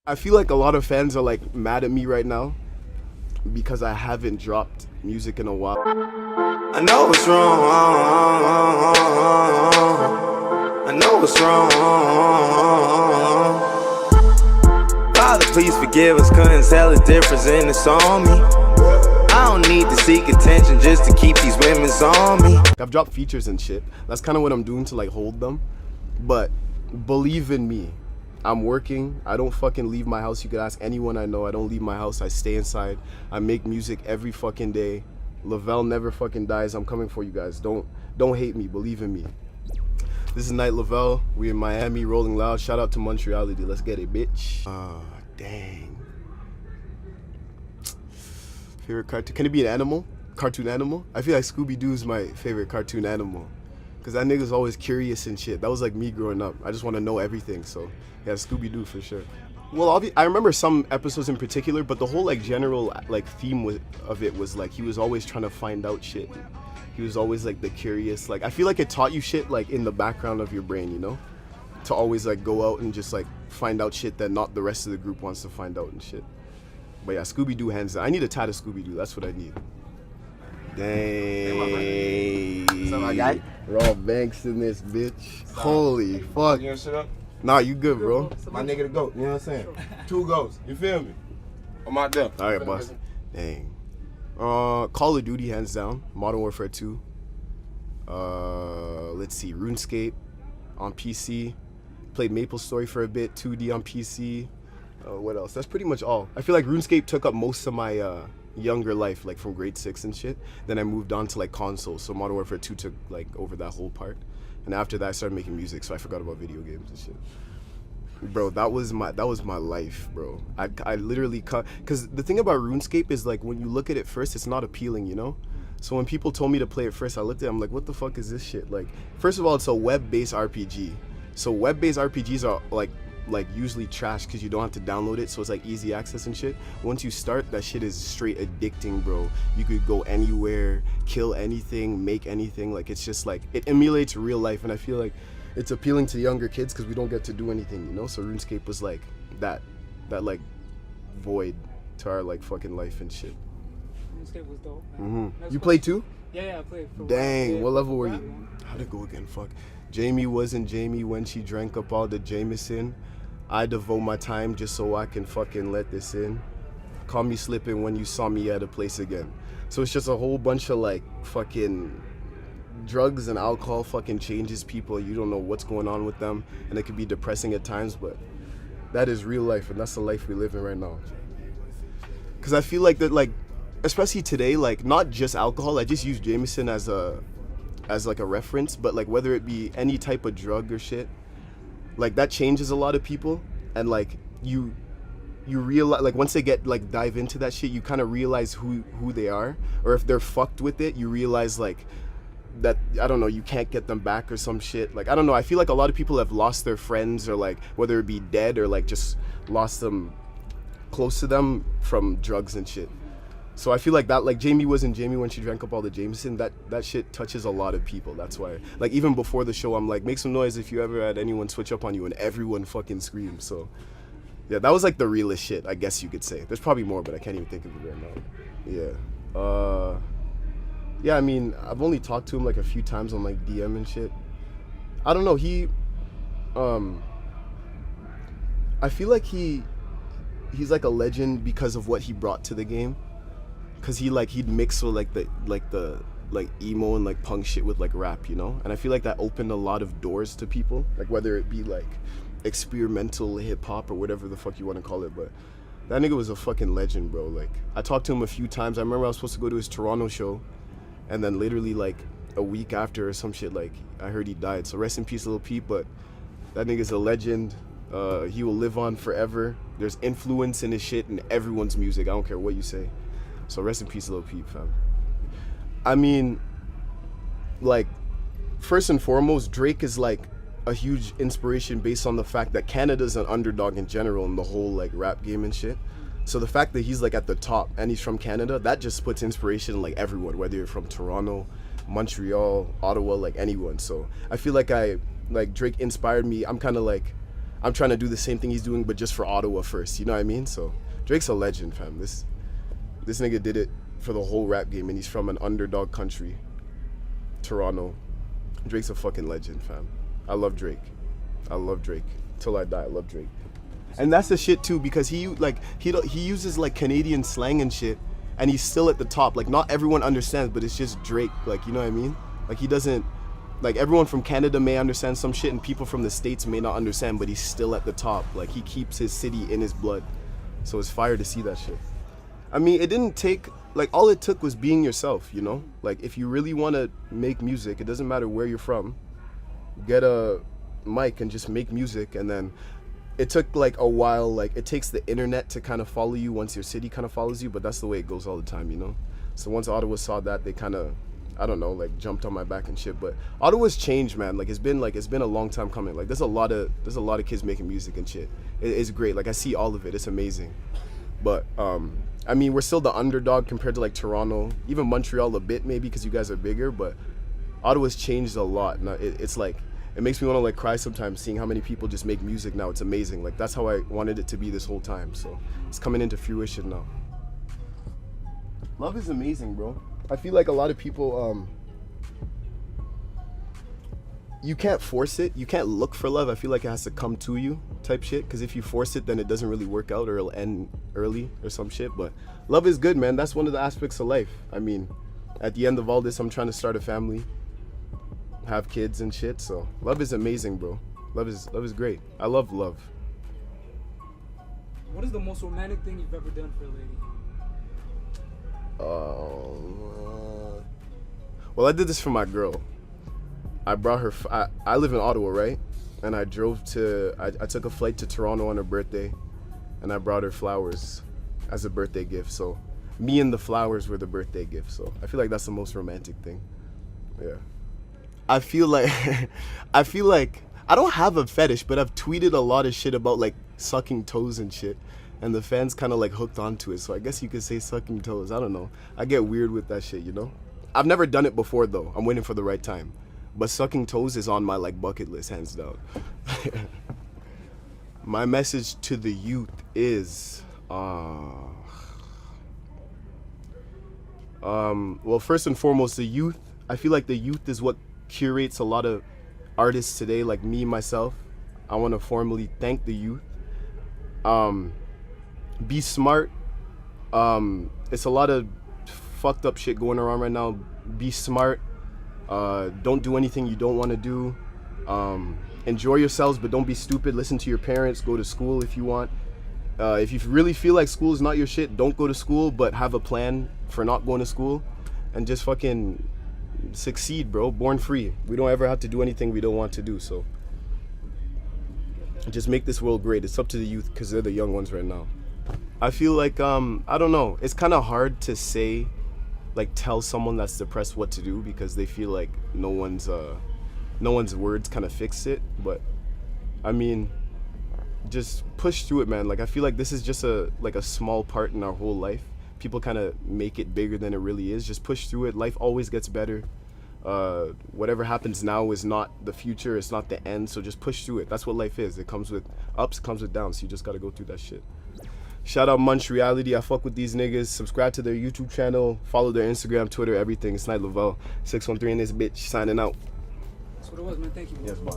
I feel like a lot of fans are like mad at me right now because I haven't dropped music in a while. I know it's wrong. I know it's wrong. Father, please forgive us, couldn't tell the difference and it's on me. I don't need to seek attention just to keep these women's on me. I've dropped features and shit. That's kind of what I'm doing to like hold them. But believe in me, I'm working. I don't fucking leave my house. You could ask anyone I know. I don't leave my house. I stay inside. I make music every fucking day. Lovell never fucking dies. I'm coming for you guys. Don't hate me. Believe in me. This is Night Lovell. We in Miami, rolling loud. Shout out to Montreality. Let's get it, bitch. Dang. Favorite cartoon? Can it be an animal? Cartoon animal? I feel like Scooby-Doo is my favorite cartoon animal. Cause that nigga's always curious and shit. That was like me growing up. I just want to know everything. So yeah, Scooby-Doo for sure. Well, I remember some episodes in particular, but the whole like general like theme of it was like he was always trying to find out shit. He was always like the curious. Like I feel like it taught you shit like in the background of your brain, you know, to always like go out and just like find out shit that not the rest of the group wants to find out and shit. But yeah, Scooby-Doo hands down. I need a tat of Scooby-Doo. That's what I need. Dang. What's up, my guy? Raw Banks in this bitch. Holy fuck. You gonna shut up? Nah, you good, bro. My nigga the GOAT, you know what I'm saying? 2 goats, you feel me? I'm out there. Alright, boss. Dang. Call of Duty, hands down. Modern Warfare 2. Let's see, RuneScape on PC. Played MapleStory for a bit, 2D on PC. What else? That's pretty much all. I feel like RuneScape took up most of my younger life, like from grade 6 and shit. Then I moved on to like consoles, so Modern Warfare 2 took like over that whole part. And after that I started making music, so I forgot about video games and shit. Bro, that was my life, bro. I literally cut, cause the thing about RuneScape is like when you look at it first, it's not appealing, you know? So when people told me to play it first, I looked at it, I'm like, what the fuck is this shit? Like, first of all, it's a web-based RPG. So web-based RPGs are like usually trash because you don't have to download it, so it's like easy access and shit. Once you start, that shit is straight addicting, bro. You could go anywhere, kill anything, make anything. Like it's just like it emulates real life, and I feel like it's appealing to younger kids because we don't get to do anything, you know. So RuneScape was like that like void to our like fucking life and shit. RuneScape was dope. You played too? Yeah, I played. Dang, what level were you? How'd it go again? Fuck. Jamie wasn't Jamie when she drank up all the Jameson. I devote my time just so I can fucking let this in. Call me slipping when you saw me at a place again. So it's just a whole bunch of like fucking drugs and alcohol fucking changes people. You don't know what's going on with them, and it can be depressing at times, but that is real life, and that's the life we live in right now. Cause I feel like that, like, especially today, like not just alcohol, I just use Jameson as like a reference, but like whether it be any type of drug or shit, like that changes a lot of people. And like you realize, like once they get like dive into that shit, you kind of realize who they are, or if they're fucked with it, you realize like that, I don't know, you can't get them back or some shit. Like I don't know, I feel like a lot of people have lost their friends, or like whether it be dead or like just lost them close to them from drugs and shit. So I feel like that, like Jamie wasn't Jamie when she drank up all the Jameson, that shit touches a lot of people. That's why, like even before the show, I'm like, make some noise if you ever had anyone switch up on you, and everyone fucking screams. So yeah, that was like the realest shit, I guess you could say. There's probably more, but I can't even think of it right now. Yeah. Yeah, I mean, I've only talked to him like a few times on like DM and shit. I don't know, I feel like he's like a legend because of what he brought to the game. Cause he'd mix with like the emo and like punk shit with like rap, you know? And I feel like that opened a lot of doors to people, like whether it be like experimental hip hop or whatever the fuck you want to call it. But that nigga was a fucking legend, bro. Like I talked to him a few times. I remember I was supposed to go to his Toronto show, and then literally like a week after or some shit, like I heard he died. So rest in peace, Lil Peep. But that nigga's a legend. He will live on forever. There's influence in his shit and everyone's music. I don't care what you say. So rest in peace, Lil Peep, fam. I mean, like, first and foremost, Drake is like a huge inspiration based on the fact that Canada's an underdog in general in the whole like rap game and shit. So the fact that he's like at the top and he's from Canada, that just puts inspiration in like everyone, whether you're from Toronto, Montreal, Ottawa, like anyone. So I feel like Drake inspired me. I'm kind of like, I'm trying to do the same thing he's doing, but just for Ottawa first. You know what I mean? So Drake's a legend, fam. This nigga did it for the whole rap game, and he's from an underdog country, Toronto. Drake's a fucking legend, fam. I love Drake. I love Drake. Till I die, I love Drake. And that's the shit too, because he uses like Canadian slang and shit, and he's still at the top. Like, not everyone understands, but it's just Drake. Like, you know what I mean? Like, he doesn't, like, everyone from Canada may understand some shit, and people from the States may not understand, but he's still at the top. Like, he keeps his city in his blood. So it's fire to see that shit. I mean, it didn't take, like, all it took was being yourself, you know? Like, if you really want to make music, it doesn't matter where you're from, get a mic and just make music. And then it took like a while, like, it takes the internet to kind of follow you once your city kind of follows you, but that's the way it goes all the time, you know? So once Ottawa saw that, they kind of, I don't know, like, jumped on my back and shit. But Ottawa's changed, man. Like, it's been a long time coming. Like, there's a lot of kids making music and shit. It's great. Like, I see all of it. It's amazing. But I mean, we're still the underdog compared to like Toronto, even Montreal a bit maybe, because you guys are bigger. But Ottawa's changed a lot. Now it's like, it makes me want to like cry sometimes seeing how many people just make music now. It's amazing. Like, that's how I wanted it to be this whole time. So it's coming into fruition now. Love is amazing, bro. I feel like a lot of people, you can't force it. You can't look for love. I feel like it has to come to you type shit. Because if you force it, then it doesn't really work out, or it'll end early or some shit. But love is good, man. That's one of the aspects of life. I mean, at the end of all this, I'm trying to start a family, have kids and shit. So love is amazing, bro. Love is great. I love love. What is the most romantic thing you've ever done for a lady? Well, I did this for my girl. I brought her, I live in Ottawa, right? And I drove to, I took a flight to Toronto on her birthday, and I brought her flowers as a birthday gift. So me and the flowers were the birthday gift. So I feel like that's the most romantic thing. Yeah. I feel like, I don't have a fetish, but I've tweeted a lot of shit about like sucking toes and shit. And the fans kind of like hooked onto it. So I guess you could say sucking toes. I don't know. I get weird with that shit, you know? I've never done it before though. I'm waiting for the right time. But sucking toes is on my like bucket list, hands down. My message to the youth is, well, first and foremost, the youth. I feel like the youth is what curates a lot of artists today, like me, myself. I want to formally thank the youth. Be smart. It's a lot of fucked up shit going around right now. Be smart. Don't do anything you don't want to do. Enjoy yourselves, but don't be stupid. Listen to your parents. Go to school if you want. If you really feel like school is not your shit, don't go to school, but have a plan for not going to school, and just fucking succeed, bro. Born free. We don't ever have to do anything we don't want to do. So just make this world great. It's up to the youth, because they're the young ones right now. I feel like, I don't know. It's kind of hard to say, like, tell someone that's depressed what to do, because they feel like no one's words kind of fix it. But I mean, just push through it, man. Like, I feel like this is just a small part in our whole life. People kind of make it bigger than it really is. Just push through it. Life always gets better. Whatever happens now is not the future. It's not the end. So just push through it. That's what life is. It comes with ups, it comes with downs. So you just got to go through that shit. Shout out Munch Reality. I fuck with these niggas. Subscribe to their YouTube channel. Follow their Instagram, Twitter, everything. It's Night Lovell. 613 in this bitch. Signing out. That's what it was, man. Thank you. Yes, boss.